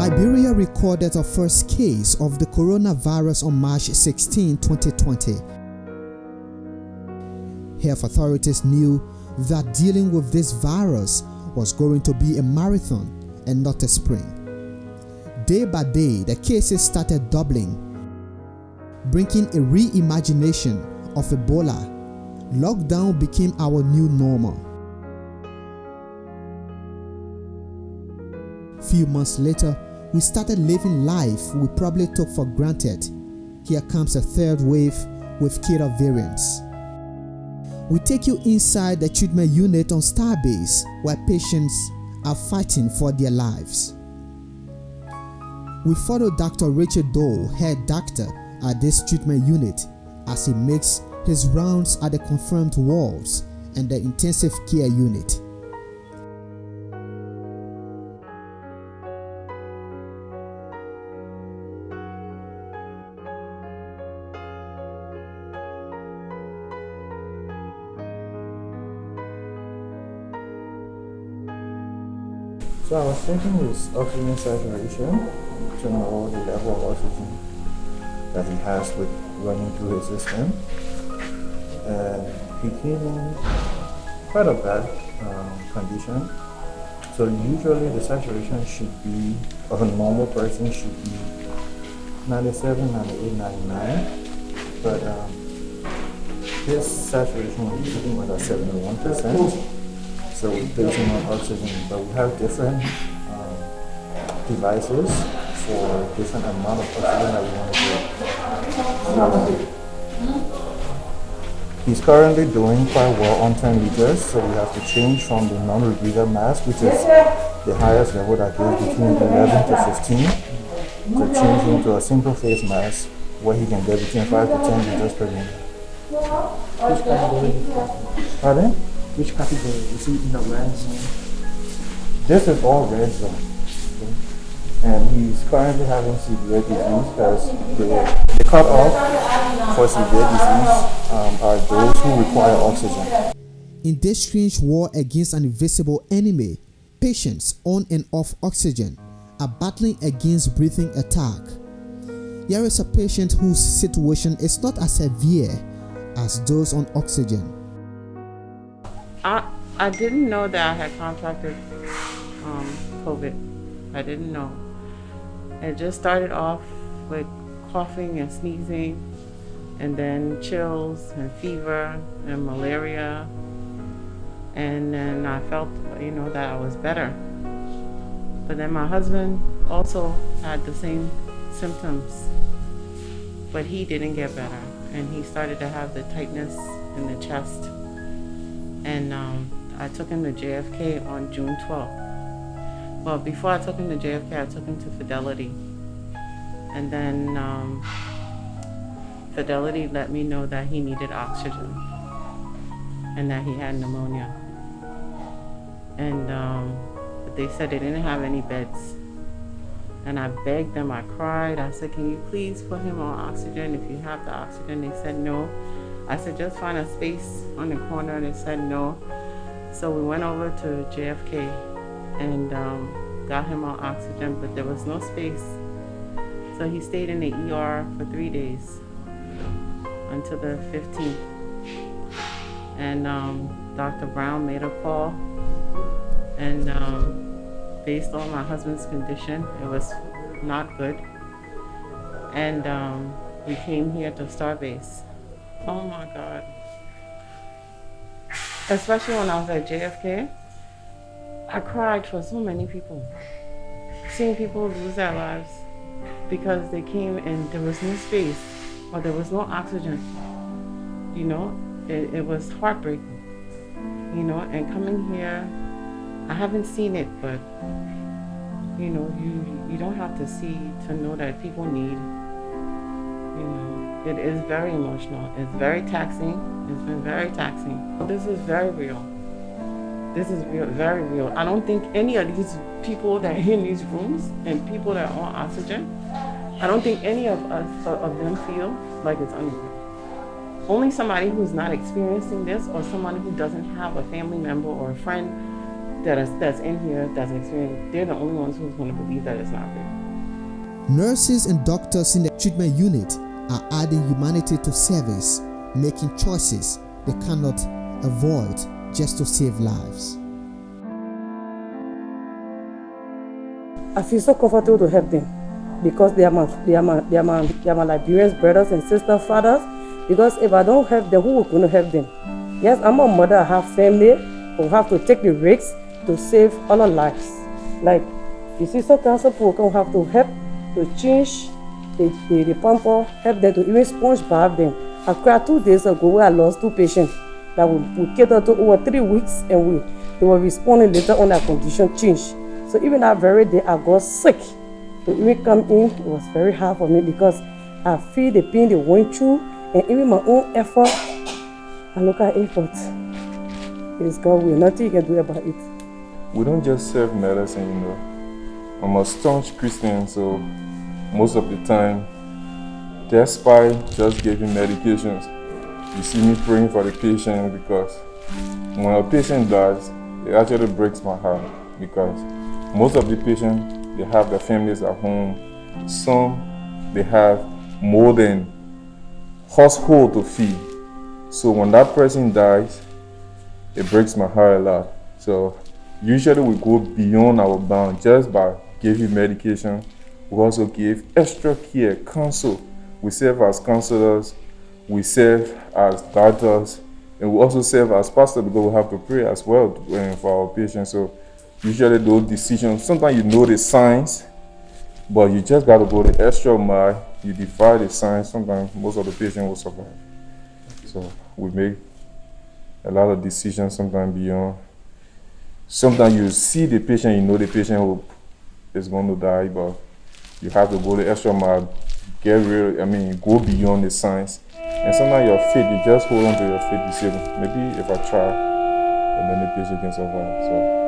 Liberia recorded the first case of the coronavirus on March 16, 2020. Health authorities knew that dealing with this virus was going to be a marathon and not a sprint. Day by day, the cases started doubling, bringing a reimagination of Ebola. Lockdown became our new normal. Few months later, we started living life we probably took for granted. Here comes a third wave with killer variants. We take you inside the treatment unit on Starbase, where patients are fighting for their lives. We follow Dr. Richard Doe, head doctor at this treatment unit, as he makes his rounds at the confirmed wards and the intensive care unit. So I was checking his oxygen saturation to know the level of oxygen that he has with running through his system. And he came in quite a bad condition. So usually the saturation should be, of a normal person should be 97, 98, 99. But his saturation was sitting at 71%. So we're basing on oxygen, but we have different devices for different amount of oxygen that we want to get. He's currently doing quite well on 10 liters, so we have to change from the non-rebreather mask, which is the highest level that goes between 11 to 15, to change him to a simple face mask where he can get between 5 to 10 liters per minute. Pardon? Which category? Is he in the red zone? This is all red zone. Okay. And he's currently having severe disease because the cutoff for severe disease are those who require oxygen. In this strange war against an invisible enemy, patients on and off oxygen are battling against breathing attack. Here is a patient whose situation is not as severe as those on oxygen. I didn't know that I had contracted COVID. I didn't know. It just started off with coughing and sneezing, and then chills and fever and malaria. And then I felt, that I was better. But then my husband also had the same symptoms, but he didn't get better. And he started to have the tightness in the chest. And I took him to JFK on June 12th. Well, before I took him to JFK, I took him to Fidelity. And then Fidelity let me know that he needed oxygen and that he had pneumonia. And but they said they didn't have any beds. And I begged them, I cried. I said, can you please put him on oxygen if you have the oxygen? They said no. I said, just find a space on the corner. They said no. So we went over to JFK and got him on oxygen, but there was no space. So he stayed in the ER for 3 days until the 15th. And Dr. Brown made a call, and based on my husband's condition, it was not good. And we came here to Starbase. Oh my God. Especially when I was at JFK, I cried for so many people. Seeing people lose their lives because they came and there was no space or there was no oxygen. It was heartbreaking. And coming here, I haven't seen it, but you don't have to see to know that people need. It is very emotional. It's very taxing. It's been very taxing. This is very real. This is real, very real. I don't think any of these people that are in these rooms and people that are on oxygen, I don't think any of them feel like it's unreal. Only somebody who's not experiencing this, or someone who doesn't have a family member or a friend that's in here that's experiencing, they're the only ones who's going to believe that it's not real. Nurses and doctors in the treatment unit are adding humanity to service, making choices they cannot avoid just to save lives. I feel so comfortable to help them because they are my Liberian brothers and sisters, fathers. Because if I don't help them, who will going to help them? Yes, I'm a mother, I have family who have to take the risks to save other lives. Like, you see, sometimes people can have to help to change the pamper, help them to even sponge bath them. I cried 2 days ago where I lost 2 patients that we catered to over 3 weeks, and they were responding later on their condition changed. So even that very day I got sick. To even come in, it was very hard for me because I feel the pain they went through, and even my own effort, I look at it, but it is God will, nothing you can do about it. We don't just serve medicine, you know. I'm a staunch Christian, so most of the time, despite just giving medications, you see me praying for the patient, because when a patient dies, it actually breaks my heart, because most of the patients, they have their families at home. Some, they have more than household to feed. So when that person dies, it breaks my heart a lot. So usually we go beyond our bound just by giving medication. We also give extra care, counsel. We serve as counselors, we serve as doctors, and we also serve as pastors because we have to pray as well for our patients. So usually those decisions, sometimes you know the signs, but you just got to go the extra mile. You defy the signs, sometimes most of the patients will survive. So we make a lot of decisions sometimes beyond. Sometimes you see the patient, you know the patient is going to die, but you have to go the extra mile, go beyond the signs. And sometimes your faith, you just hold on to your faith, you say, maybe if I try, and then the patient can survive. So.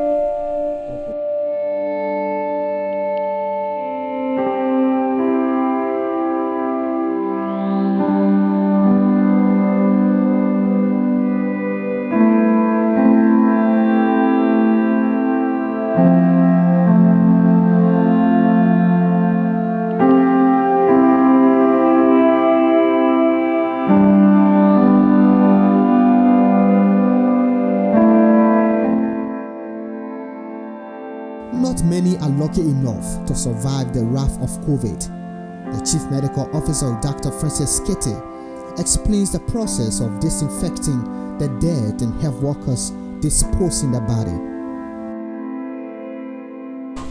Not many are lucky enough to survive the wrath of COVID. The Chief Medical Officer, Dr. Francis Kitty, explains the process of disinfecting the dead and health workers disposing the body.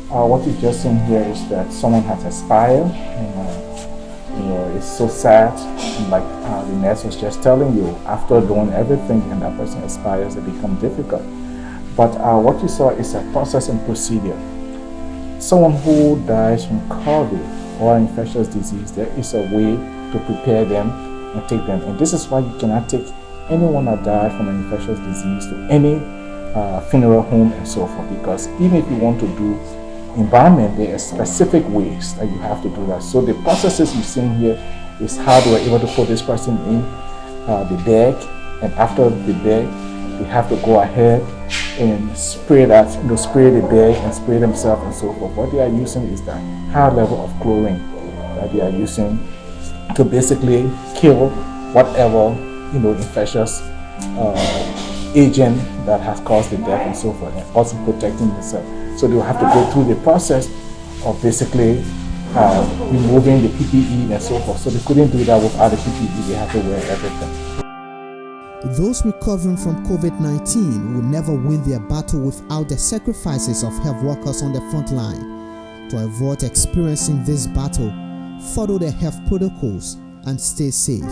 What you've just seen here is that someone has expired, and it's so sad. And like the nurse was just telling you, after doing everything and that person expires, it becomes difficult. But what you saw is a process and procedure. Someone who dies from COVID or infectious disease, there is a way to prepare them and take them. And this is why you cannot take anyone that died from an infectious disease to any funeral home and so forth, because even if you want to do embalming, there are specific ways that you have to do that. So the processes you've seen here is how they were able to put this person in the bag, and after the bag, they have to go ahead and spray spray the bag and spray themselves and so forth. What they are using is that high level of chlorine that they are using to basically kill whatever infectious agent that has caused the death and so forth, and also protecting themselves. So they will have to go through the process of basically removing the PPE and so forth. So they couldn't do that without the PPE. They have to wear everything. Those recovering from COVID-19 will never win their battle without the sacrifices of health workers on the front line. To avoid experiencing this battle, follow the health protocols and stay safe.